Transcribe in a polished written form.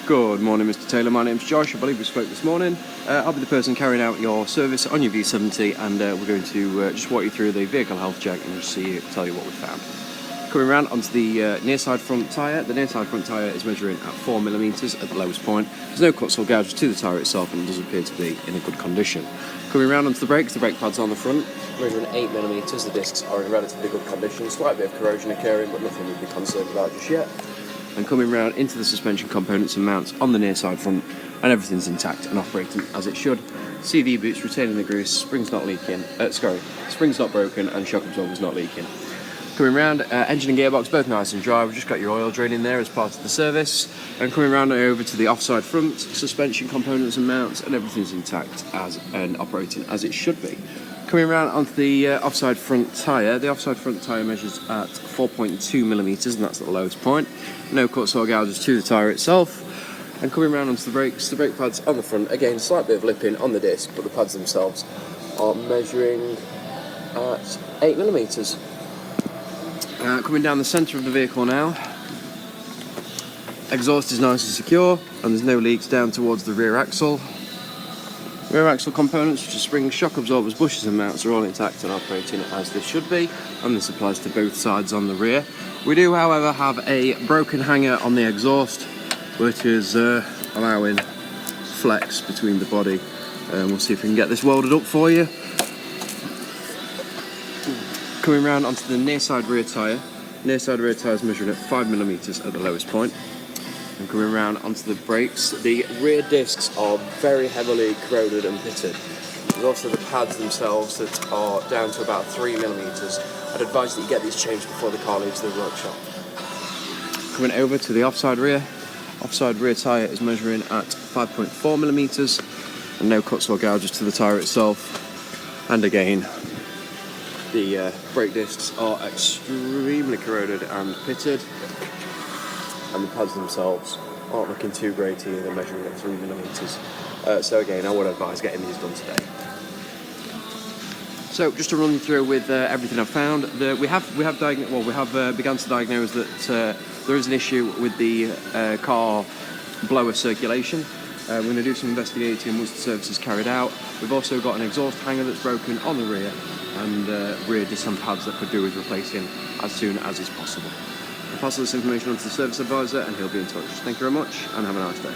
Good morning, Mr. Taylor. My name's Josh. I believe we spoke this morning. I'll be the person carrying out your service on your V70, and we're going to just walk you through the vehicle health check and just tell you what we found. Coming around onto the near side front tyre, the near side front tyre is measuring at 4mm at the lowest point. There's no cuts or gouges to the tyre itself, and it does appear to be in a good condition. Coming around onto the brakes, the brake pads on the front, measuring 8mm. The discs are in relatively good condition, slight bit of corrosion occurring, but nothing we'd be concerned about just yet. And coming round into the suspension components and mounts on the near side front, and everything's intact and operating as it should. CV boots retaining the grease, springs not leaking, springs not broken, and shock absorber's not leaking. Coming round, engine and gearbox both nice and dry. We've just got your oil drain in there as part of the service. And coming round over to the offside front, suspension components and mounts, and everything's intact and operating as it should be. Coming around onto the offside front tyre, the offside front tyre measures at 4.2mm, and that's at the lowest point. No cuts or gouges to the tyre itself. And coming around onto the brakes, the brake pads on the front, again, a slight bit of lipping on the disc, but the pads themselves are measuring at 8mm. Coming down the centre of the vehicle now, exhaust is nice and secure, and there's no leaks down towards the rear axle. Rear axle components, such as springs, shock absorbers, bushes and mounts, are all intact and operating as they should be, and this applies to both sides on the rear. We do, however, have a broken hanger on the exhaust, which is allowing flex between the body. We'll see if we can get this welded up for you. Coming round onto the near side rear tyre. Near side rear tyre is measuring at 5mm at the lowest point. And coming around onto the brakes, the rear discs are very heavily corroded and pitted. There's also the pads themselves that are down to about 3mm. I'd advise that you get these changed before the car leaves the workshop. Coming over to the offside rear tyre is measuring at 5.4mm, and no cuts or gouges to the tyre itself. And again, the brake discs are extremely corroded and pitted, and the pads themselves aren't looking too great either, measuring at 3mm. So again, I would advise getting these done today. So just to run through with everything I've found, we have begun to diagnose that there is an issue with the car blower circulation. We're going to do some investigating once the service is carried out. We've also got an exhaust hanger that's broken on the rear, and rear disc and pads that could do with replacing as soon as is possible. I'll pass this information on to the service advisor, and he'll be in touch. Thank you very much, and have a nice day.